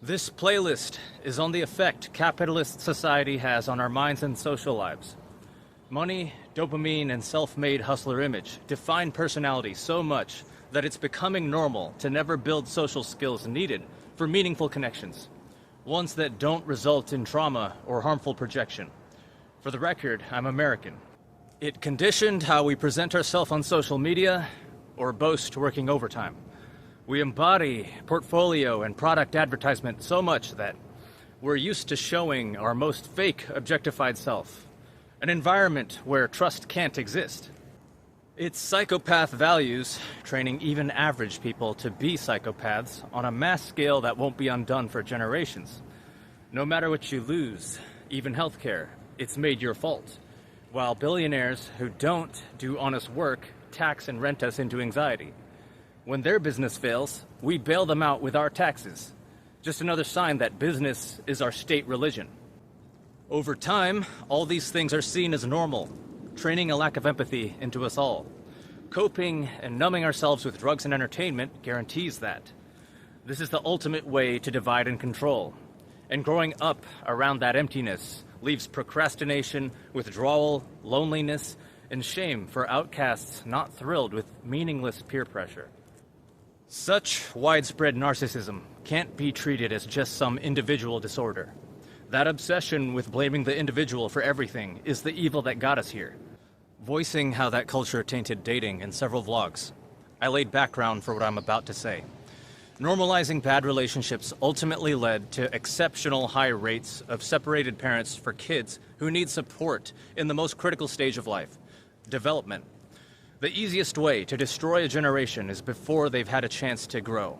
This playlist is on the effect capitalist society has on our minds and social lives. Money, dopamine, and self-made hustler image define personality so much that it's becoming normal to never build social skills needed for meaningful connections, ones that don't result in trauma or harmful projection. For the record, I'm American. It conditioned how we present ourselves on social media or boast working overtime. We embody portfolio and product advertisement so much that we're used to showing our most fake, objectified self, an environment where trust can't exist. It's psychopath values training even average people to be psychopaths on a mass scale that won't be undone for generations. No matter what you lose, even healthcare, it's made your fault, while billionaires who don't do honest work tax and rent us into anxiety. When their business fails, we bail them out with our taxes. Just another sign that business is our state religion. Over time, all these things are seen as normal, training a lack of empathy into us all. Coping and numbing ourselves with drugs and entertainment guarantees that. This is the ultimate way to divide and control. And growing up around that emptiness leaves procrastination, withdrawal, loneliness, and shame for outcasts not thrilled with meaningless peer pressure. Such widespread narcissism can't be treated as just some individual disorder. That obsession with blaming the individual for everything is the evil that got us here. Voicing how that culture tainted dating in several vlogs, I laid background for what I'm about to say. Normalizing bad relationships ultimately led to exceptional high rates of separated parents for kids who need support in the most critical stage of life, development. The easiest way to destroy a generation is before they've had a chance to grow.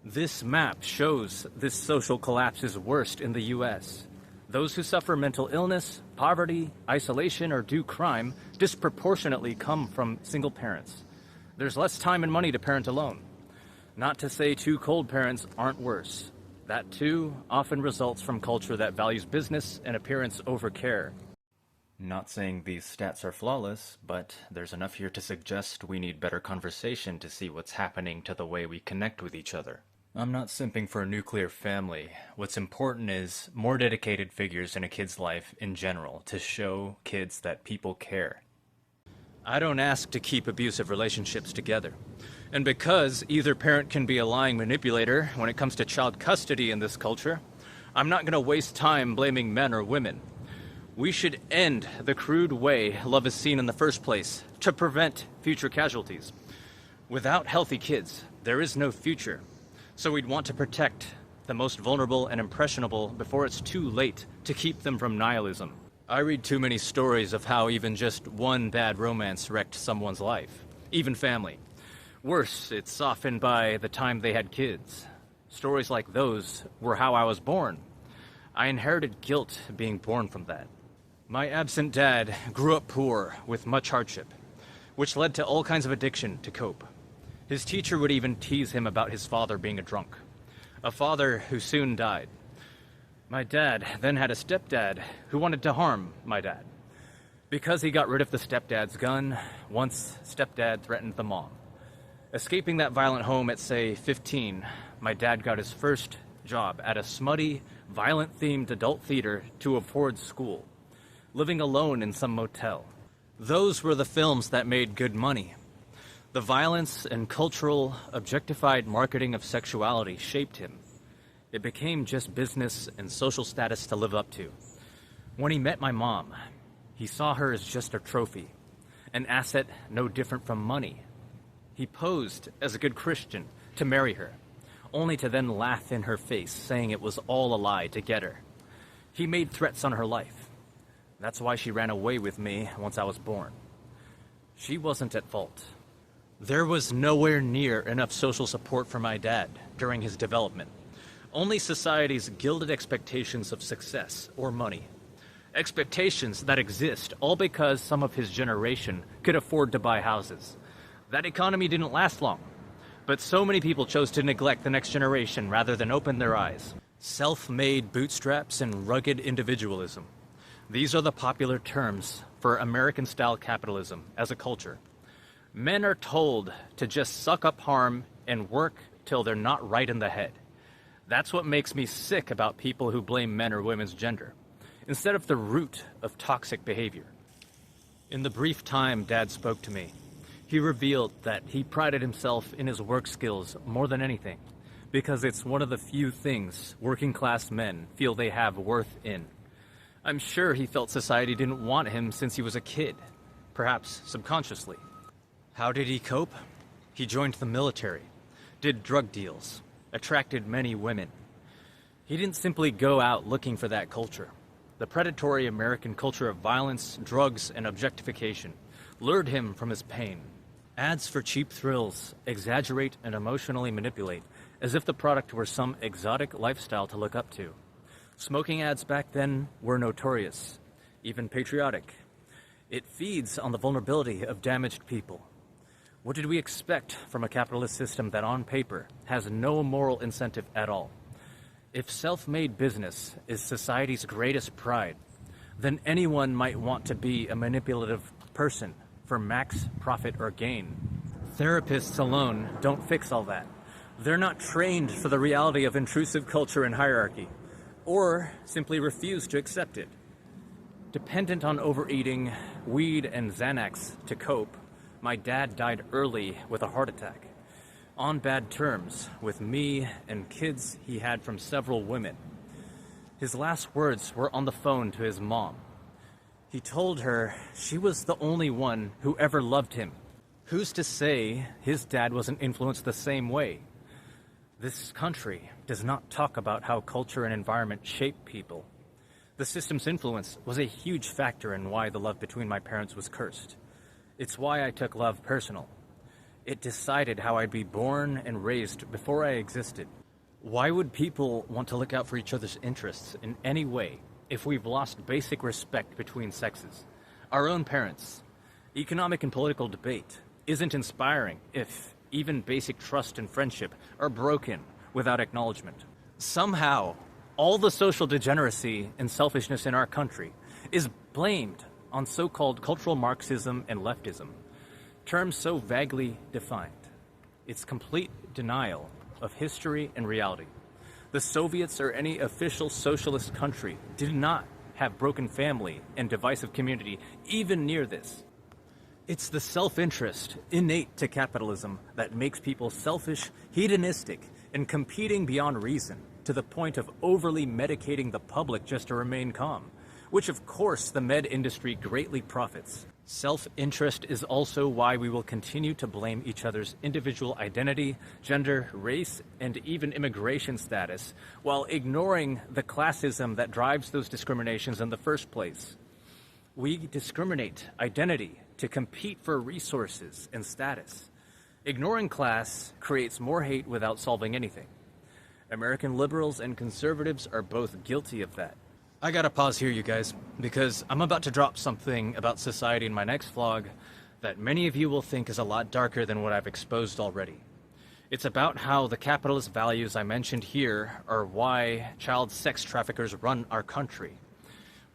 This map shows this social collapse is worst in the U.S. Those who suffer mental illness, poverty, isolation, or do crime disproportionately come from single parents. There's less time and money to parent alone. Not to say two cold parents aren't worse. That too often results from culture that values business and appearance over care. Not saying these stats are flawless, but there's enough here to suggest we need better conversation to see what's happening to the way we connect with each other. I'm not simping for a nuclear family. What's important is more dedicated figures in a kid's life in general to show kids that people care. I don't ask to keep abusive relationships together. And because either parent can be a lying manipulator when it comes to child custody in this culture, I'm not going to waste time blaming men or women. We should end the crude way love is seen in the first place to prevent future casualties. Without healthy kids, there is no future. So we'd want to protect the most vulnerable and impressionable before it's too late to keep them from nihilism. I read too many stories of how even just one bad romance wrecked someone's life, even family. Worse, it's softened by the time they had kids. Stories like those were how I was born. I inherited guilt being born from that. My absent dad grew up poor with much hardship, which led to all kinds of addiction to cope. His teacher would even tease him about his father being a drunk, a father who soon died. My dad then had a stepdad who wanted to harm my dad. Because he got rid of the stepdad's gun, once stepdad threatened the mom. Escaping that violent home at, say, 15, my dad got his first job at a smutty, violent-themed adult theater to afford school, living alone in some motel. Those were the films that made good money. The violence and cultural, objectified marketing of sexuality shaped him. It became just business and social status to live up to. When he met my mom, he saw her as just a trophy, an asset no different from money. He posed as a good Christian to marry her, only to then laugh in her face, saying it was all a lie to get her. He made threats on her life. That's why she ran away with me once I was born. She wasn't at fault. There was nowhere near enough social support for my dad during his development. Only society's gilded expectations of success or money. Expectations that exist all because some of his generation could afford to buy houses. That economy didn't last long, but so many people chose to neglect the next generation rather than open their eyes. Self-made bootstraps and rugged individualism. These are the popular terms for American-style capitalism as a culture. Men are told to just suck up harm and work till they're not right in the head. That's what makes me sick about people who blame men or women's gender, instead of the root of toxic behavior. In the brief time Dad spoke to me, he revealed that he prided himself in his work skills more than anything, because it's one of the few things working class men feel they have worth in. I'm sure he felt society didn't want him since he was a kid, perhaps subconsciously. How did he cope? He joined the military, did drug deals, attracted many women. He didn't simply go out looking for that culture. The predatory American culture of violence, drugs, and objectification lured him from his pain. Ads for cheap thrills exaggerate and emotionally manipulate, as if the product were some exotic lifestyle to look up to. Smoking ads back then were notorious, even patriotic. It feeds on the vulnerability of damaged people. What did we expect from a capitalist system that on paper has no moral incentive at all? If self-made business is society's greatest pride, then anyone might want to be a manipulative person for max profit or gain. Therapists alone don't fix all that. They're not trained for the reality of intrusive culture and hierarchy, or simply refuse to accept it. Dependent on overeating, weed, and Xanax to cope, my dad died early with a heart attack, on bad terms with me and kids he had from several women. His last words were on the phone to his mom. He told her she was the only one who ever loved him. Who's to say his dad wasn't influenced the same way? This country does not talk about how culture and environment shape people. The system's influence was a huge factor in why the love between my parents was cursed. It's why I took love personal. It decided how I'd be born and raised before I existed. Why would people want to look out for each other's interests in any way if we've lost basic respect between sexes? Our own parents. Economic and political debate isn't inspiring if even basic trust and friendship are broken without acknowledgement. Somehow, all the social degeneracy and selfishness in our country is blamed on so-called cultural Marxism and leftism, terms so vaguely defined. It's complete denial of history and reality. The Soviets or any official socialist country did not have broken family and divisive community even near this. It's the self-interest innate to capitalism that makes people selfish, hedonistic, and competing beyond reason to the point of overly medicating the public just to remain calm, which of course the med industry greatly profits. Self-interest is also why we will continue to blame each other's individual identity, gender, race, and even immigration status, while ignoring the classism that drives those discriminations in the first place. We discriminate identity to compete for resources and status. Ignoring class creates more hate without solving anything. American liberals and conservatives are both guilty of that. I gotta pause here, you guys, because I'm about to drop something about society in my next vlog that many of you will think is a lot darker than what I've exposed already. It's about how the capitalist values I mentioned here are why child sex traffickers run our country.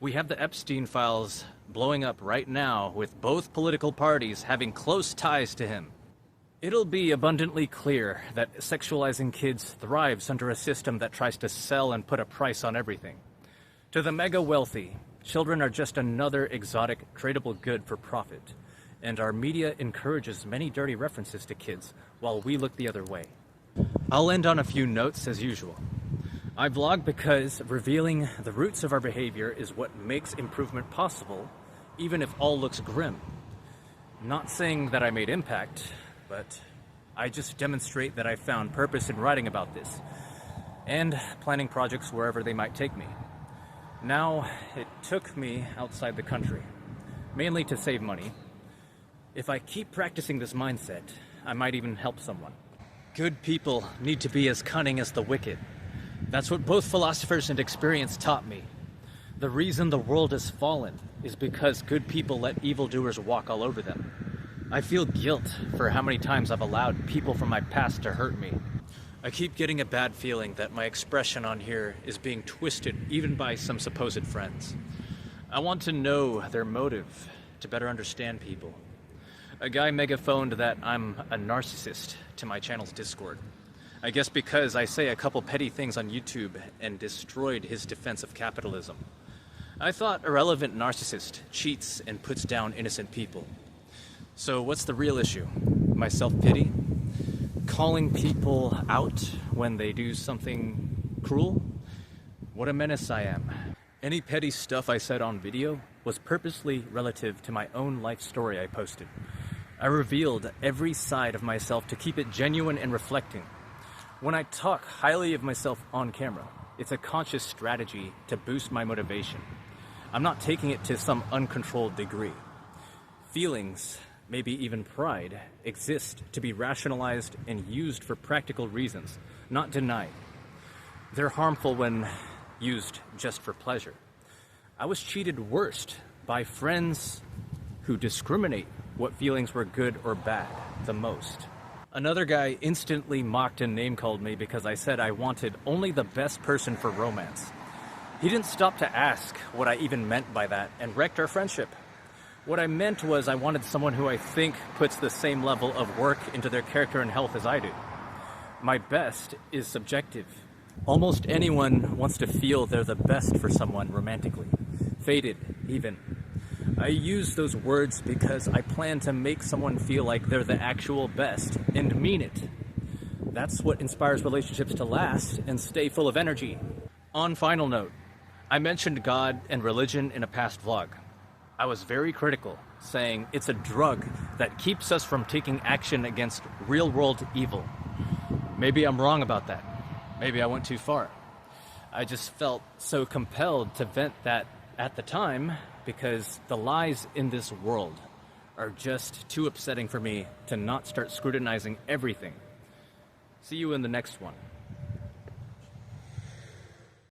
We have the Epstein files blowing up right now with both political parties having close ties to him. It'll be abundantly clear that sexualizing kids thrives under a system that tries to sell and put a price on everything. To the mega wealthy, children are just another exotic, tradable good for profit, and our media encourages many dirty references to kids while we look the other way. I'll end on a few notes as usual. I vlog because revealing the roots of our behavior is what makes improvement possible, even if all looks grim. Not saying that I made impact, but I just demonstrate that I found purpose in writing about this, and planning projects wherever they might take me. Now, it took me outside the country, mainly to save money. If I keep practicing this mindset, I might even help someone. Good people need to be as cunning as the wicked. That's what both philosophers and experience taught me. The reason the world has fallen is because good people let evildoers walk all over them. I feel guilt for how many times I've allowed people from my past to hurt me. I keep getting a bad feeling that my expression on here is being twisted even by some supposed friends. I want to know their motive to better understand people. A guy megaphoned that I'm a narcissist to my channel's Discord. I guess because I say a couple petty things on YouTube and destroyed his defense of capitalism. I thought irrelevant narcissist cheats and puts down innocent people. So what's the real issue? My self-pity? Calling people out when they do something cruel? What a menace I am. Any petty stuff I said on video was purposely relative to my own life story I posted. I revealed every side of myself to keep it genuine and reflecting. When I talk highly of myself on camera, it's a conscious strategy to boost my motivation. I'm not taking it to some uncontrolled degree. Feelings, maybe even pride, exist to be rationalized and used for practical reasons, not denied. They're harmful when used just for pleasure. I was cheated worst by friends who discriminate what feelings were good or bad the most. Another guy instantly mocked and name-called me because I said I wanted only the best person for romance. He didn't stop to ask what I even meant by that and wrecked our friendship. What I meant was I wanted someone who I think puts the same level of work into their character and health as I do. My best is subjective. Almost anyone wants to feel they're the best for someone romantically. Fated, even. I use those words because I plan to make someone feel like they're the actual best and mean it. That's what inspires relationships to last and stay full of energy. On final note, I mentioned God and religion in a past vlog. I was very critical, saying it's a drug that keeps us from taking action against real-world evil. Maybe I'm wrong about that. Maybe I went too far. I just felt so compelled to vent that at the time because the lies in this world are just too upsetting for me to not start scrutinizing everything. See you in the next one.